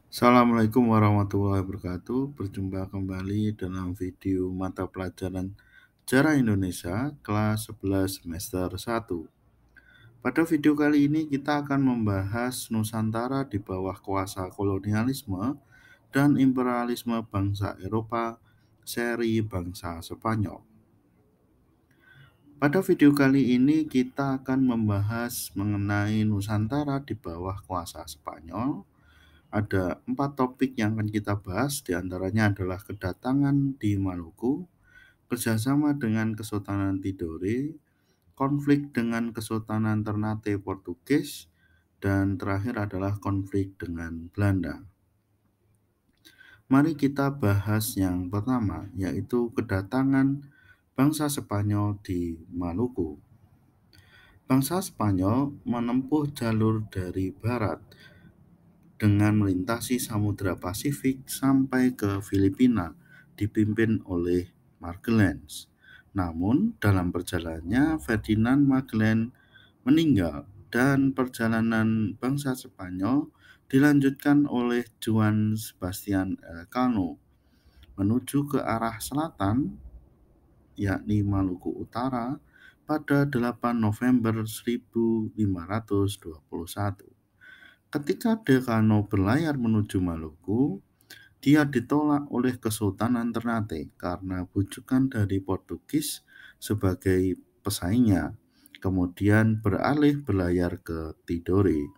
Assalamualaikum warahmatullahi wabarakatuh. Berjumpa kembali dalam video mata pelajaran Sejarah Indonesia kelas 11 semester 1. Pada video kali ini kita akan membahas Nusantara di bawah kuasa kolonialisme dan imperialisme bangsa Eropa seri bangsa Spanyol. Pada video kali ini kita akan membahas mengenai Nusantara di bawah kuasa Spanyol. Ada 4 topik yang akan kita bahas, diantaranya adalah kedatangan di Maluku, kerjasama dengan Kesultanan Tidore, konflik dengan Kesultanan Ternate Portugis, dan terakhir adalah konflik dengan Belanda. Mari kita bahas yang pertama, yaitu kedatangan bangsa Spanyol di Maluku. Bangsa Spanyol menempuh jalur dari barat dengan melintasi Samudra Pasifik sampai ke Filipina dipimpin oleh Magellan. Namun dalam perjalanannya Ferdinand Magellan meninggal dan perjalanan bangsa Spanyol dilanjutkan oleh Juan Sebastian Elcano menuju ke arah selatan yakni Maluku Utara pada 8 November 1521. Ketika Elcano berlayar menuju Maluku, dia ditolak oleh Kesultanan Ternate karena bujukan dari Portugis sebagai pesaingnya, kemudian beralih berlayar ke Tidore.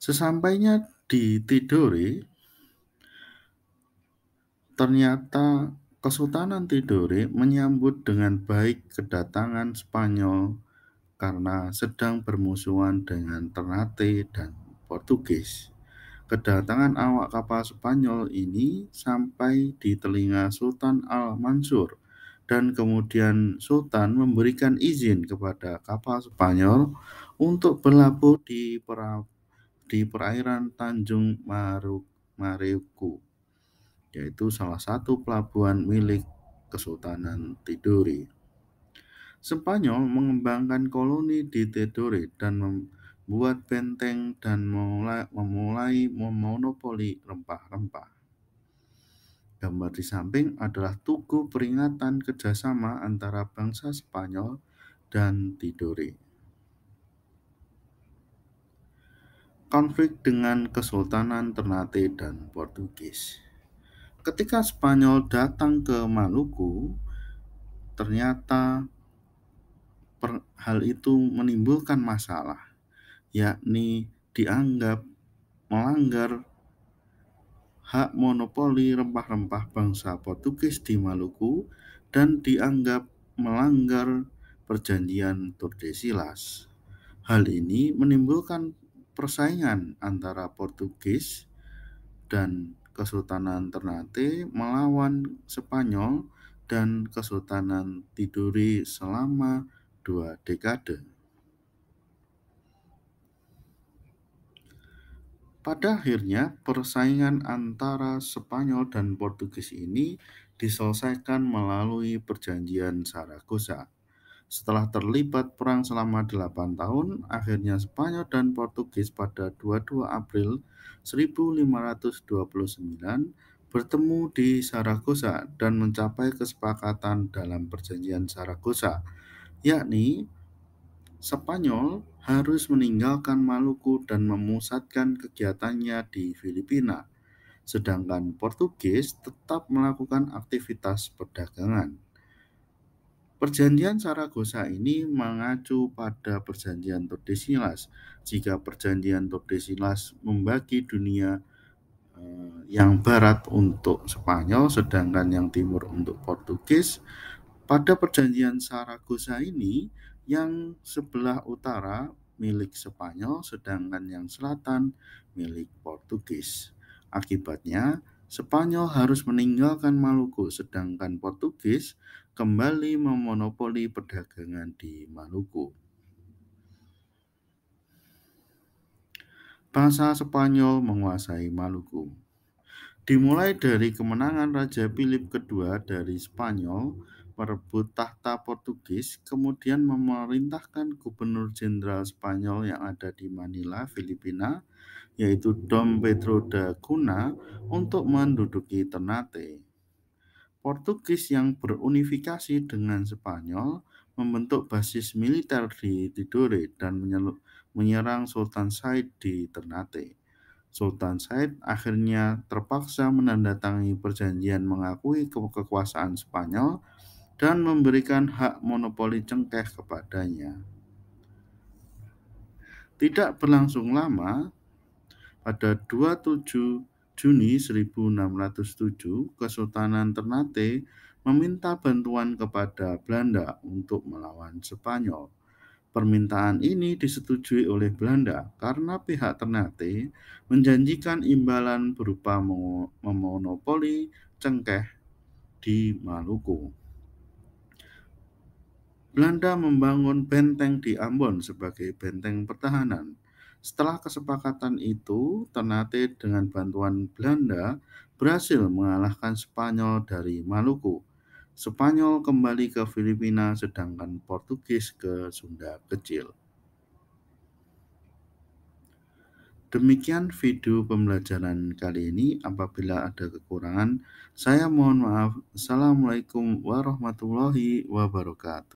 Sesampainya di Tidore, ternyata Kesultanan Tidore menyambut dengan baik kedatangan Spanyol karena sedang bermusuhan dengan Ternate dan Portugis. Kedatangan awak kapal Spanyol ini sampai di telinga Sultan Al-Mansur dan kemudian Sultan memberikan izin kepada kapal Spanyol untuk berlabuh di perairan Tanjung Maruku, yaitu salah satu pelabuhan milik Kesultanan Tidore. Spanyol mengembangkan koloni di Tidore dan membuat benteng dan memulai memonopoli rempah-rempah. Gambar di samping adalah tugu peringatan kerjasama antara bangsa Spanyol dan Tidore. Konflik dengan Kesultanan Ternate dan Portugis. Ketika Spanyol datang ke Maluku, ternyata hal itu menimbulkan masalah, yakni dianggap melanggar hak monopoli rempah-rempah bangsa Portugis di Maluku dan dianggap melanggar perjanjian Tordesillas. Hal ini menimbulkan persaingan antara Portugis dan Kesultanan Ternate melawan Spanyol dan Kesultanan Tidore selama 2 dekade. Pada akhirnya, persaingan antara Spanyol dan Portugis ini diselesaikan melalui perjanjian Zaragoza. Setelah terlibat perang selama 8 tahun, akhirnya Spanyol dan Portugis pada 22 April 1529 bertemu di Zaragoza dan mencapai kesepakatan dalam perjanjian Zaragoza, yakni Spanyol harus meninggalkan Maluku dan memusatkan kegiatannya di Filipina, sedangkan Portugis tetap melakukan aktivitas perdagangan. Perjanjian Zaragoza ini mengacu pada perjanjian Tordesillas. Jika perjanjian Tordesillas membagi dunia yang barat untuk Spanyol, sedangkan yang timur untuk Portugis, pada perjanjian Zaragoza ini yang sebelah utara milik Spanyol, sedangkan yang selatan milik Portugis. Akibatnya, Spanyol harus meninggalkan Maluku, sedangkan Portugis kembali memonopoli perdagangan di Maluku. Bangsa Spanyol menguasai Maluku. Dimulai dari kemenangan Raja Philip II dari Spanyol merebut tahta Portugis, kemudian memerintahkan Gubernur Jenderal Spanyol yang ada di Manila, Filipina, yaitu Dom Pedro da Cunha, untuk menduduki Ternate. Portugis yang berunifikasi dengan Spanyol membentuk basis militer di Tidore dan menyerang Sultan Said di Ternate. Sultan Said akhirnya terpaksa menandatangani perjanjian mengakui kekuasaan Spanyol dan memberikan hak monopoli cengkeh kepadanya. Tidak berlangsung lama, pada 27 Juni 1607, Kesultanan Ternate meminta bantuan kepada Belanda untuk melawan Spanyol. Permintaan ini disetujui oleh Belanda karena pihak Ternate menjanjikan imbalan berupa memonopoli cengkeh di Maluku. Belanda membangun benteng di Ambon sebagai benteng pertahanan. Setelah kesepakatan itu, Ternate dengan bantuan Belanda berhasil mengalahkan Spanyol dari Maluku. Spanyol kembali ke Filipina sedangkan Portugis ke Sunda Kecil. Demikian video pembelajaran kali ini. Apabila ada kekurangan, saya mohon maaf. Assalamualaikum warahmatullahi wabarakatuh.